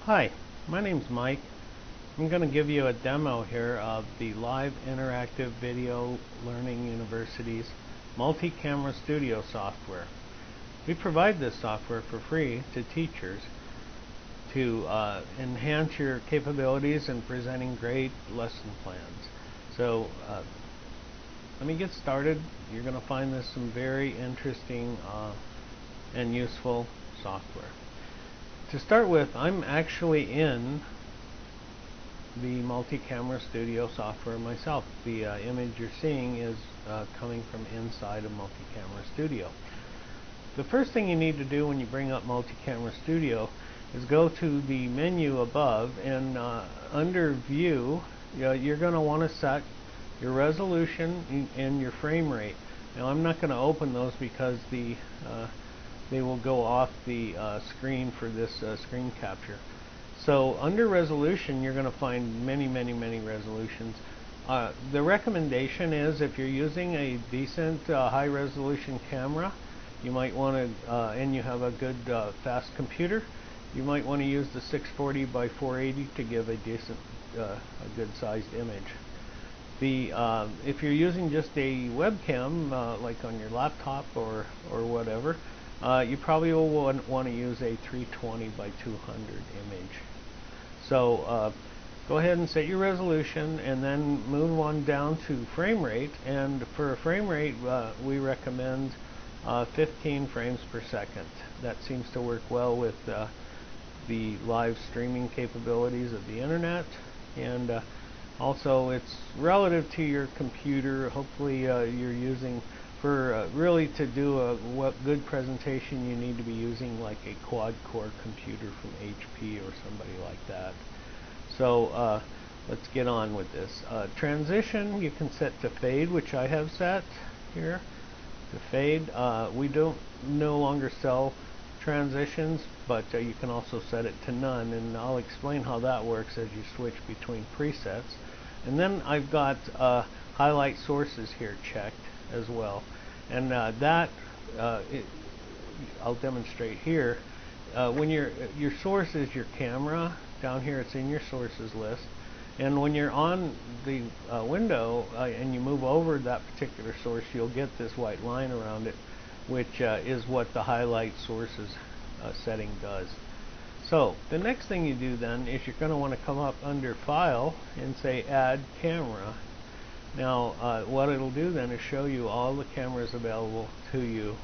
Hi, my name's Mike. I'm going to give you a demo here of the Live Interactive Video Learning University's multi-camera studio software. We provide this software for free to teachers to enhance your capabilities in presenting great lesson plans. So let me get started. You're going to find this some very interesting and useful software. To start with, I'm actually in the multi-camera studio software myself. The image you're seeing is coming from inside of multi-camera studio. The first thing you need to do when you bring up multi-camera studio is go to the menu above, and under view you're going to want to set your resolution and your frame rate. Now I'm not going to open those because they will go off the screen for this screen capture. So under resolution, you're going to find many resolutions. The recommendation is, if you're using a decent high resolution camera, you might want to, and you have a good fast computer, you might want to use the 640 by 480 to give a decent, a good sized image. If you're using just a webcam, like on your laptop or whatever, you probably will want to use a 320 by 200 image. So go ahead and set your resolution and then move on down to frame rate. And for a frame rate, we recommend 15 frames per second. That seems to work well with the live streaming capabilities of the internet, and also it's relative to your computer. Hopefully you're using, for really to do a good presentation, you need to be using like a quad-core computer from HP or somebody like that. So let's get on with this. Transition you can set to fade, which I have set here to fade. We don't no longer sell transitions, but you can also set it to none, and I'll explain how that works as you switch between presets. And then I've got highlight sources here checked as well, and I'll demonstrate here. When your source is your camera, down here it's in your sources list, and when you're on the window and you move over that particular source, you'll get this white line around it, which is what the highlight sources setting does. So the next thing you do then is you're going to want to come up under File and say Add Camera. Now what it'll do then is show you all the cameras available to you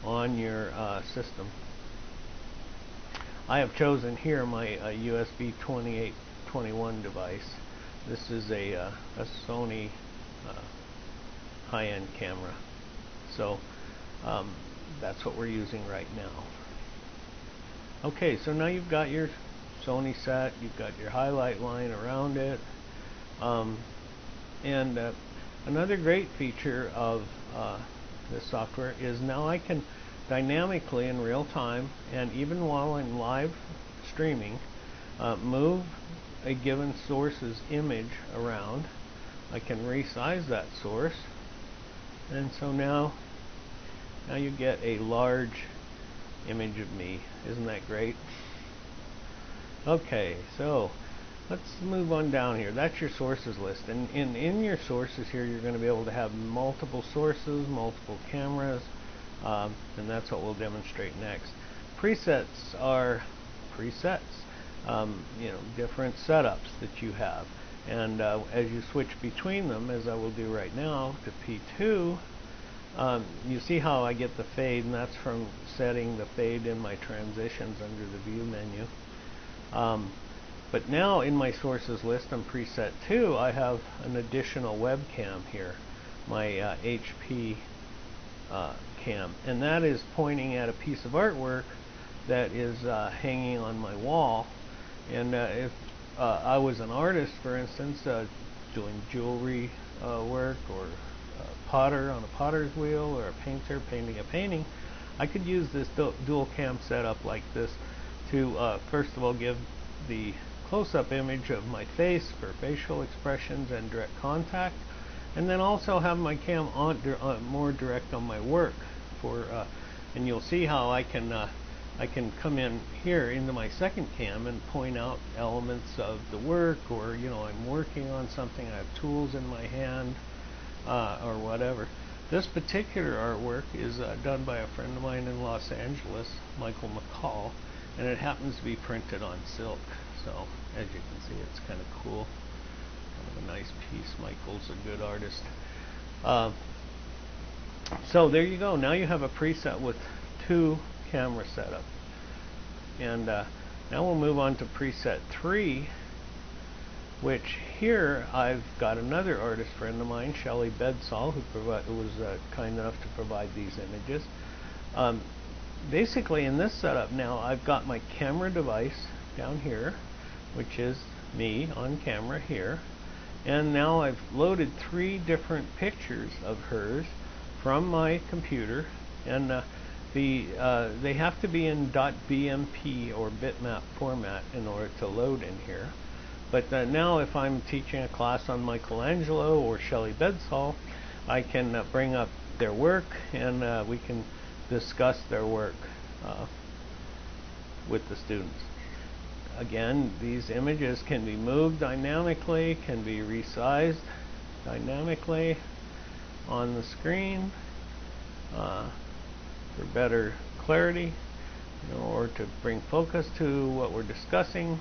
on your system. I have chosen here my USB 2821 device. This is a Sony high-end camera. So that's what we're using right now. Okay, so now you've got your Sony set, you've got your highlight line around it. And another great feature of this software is now I can dynamically in real time, and even while I'm live streaming, move a given source's image around. I can resize that source, and so now you get a large image of me. Isn't that great? Okay, so let's move on down here. That's your sources list, and in your sources here you're going to be able to have multiple sources, multiple cameras, and that's what we'll demonstrate next. Presets are presets, different setups that you have, and as you switch between them, as I will do right now, to P2, you see how I get the fade, and that's from setting the fade in my transitions under the view menu. But now in my sources list on preset 2, I have an additional webcam here, my HP cam, and that is pointing at a piece of artwork that is hanging on my wall. And if I was an artist, for instance, doing jewelry work, or potter on a potter's wheel, or a painter painting a painting, I could use this dual cam setup like this to first of all give the close-up image of my face for facial expressions and direct contact, and then also have my cam on more direct on my work for and you'll see how I can I can come in here into my second cam and point out elements of the work, or I'm working on something, I have tools in my hand, or whatever. This particular artwork is done by a friend of mine in Los Angeles, Michael McCall, and it happens to be printed on silk. So as you can see, it's kind of cool. Kind of a nice piece. Michael's a good artist. So there you go. Now you have a preset with 2 camera setup. And now we'll move on to preset 3, which here I've got another artist friend of mine, Shelley Bedsall, who was kind enough to provide these images. Basically in this setup now, I've got my camera device down here, which is me on camera here, and now I've loaded 3 different pictures of hers from my computer, and they have to be in .bmp or bitmap format in order to load in here. But now if I'm teaching a class on Michelangelo or Shelley Bedsall, I can bring up their work, and we can discuss their work with the students. Again, these images can be moved dynamically, can be resized dynamically on the screen for better clarity, or to bring focus to what we're discussing.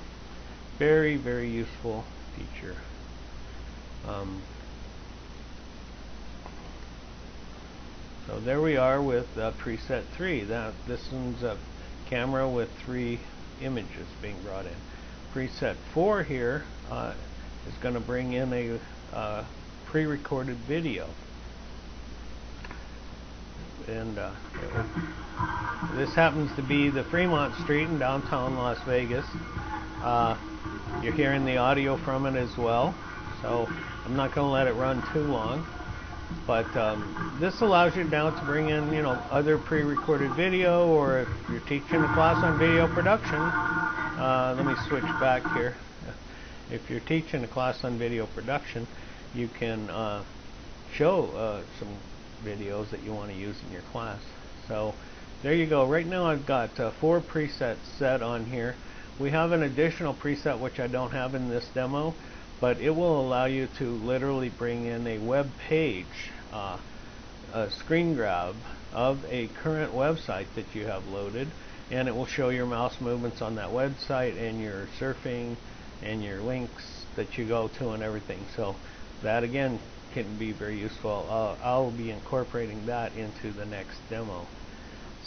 Very, very useful feature. So there we are with preset 3. This one's a camera with 3 images being brought in. Preset 4 here is going to bring in a pre-recorded video. And this happens to be the Fremont Street in downtown Las Vegas. You're hearing the audio from it as well, so I'm not going to let it run too long. But this allows you now to bring in, other pre-recorded video, or if you're teaching a class on video production, let me switch back here. If you're teaching a class on video production, you can show some videos that you want to use in your class. So there you go. Right now I've got 4 presets set on here. We have an additional preset which I don't have in this demo, but it will allow you to literally bring in a web page, a screen grab of a current website that you have loaded, and it will show your mouse movements on that website and your surfing and your links that you go to and everything. So that again can be very useful. I'll be incorporating that into the next demo.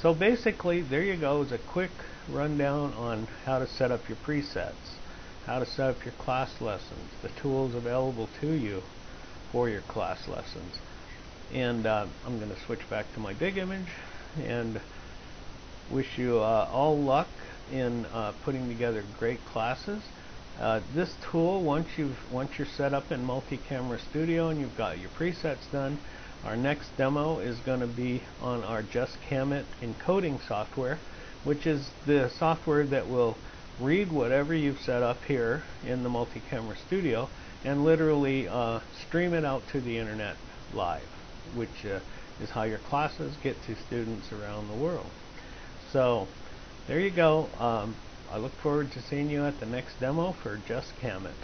So basically there you go, is a quick rundown on how to set up your presets, how to set up your class lessons, the tools available to you for your class lessons. And I'm going to switch back to my big image and wish you all luck in putting together great classes. This tool, once you're set up in Multi-Camera Studio and you've got your presets done, our next demo is going to be on our JustCamIt encoding software, which is the software that will read whatever you've set up here in the Multi-Camera Studio and literally stream it out to the internet live, which is how your classes get to students around the world. So there you go. I look forward to seeing you at the next demo for JustCamIt.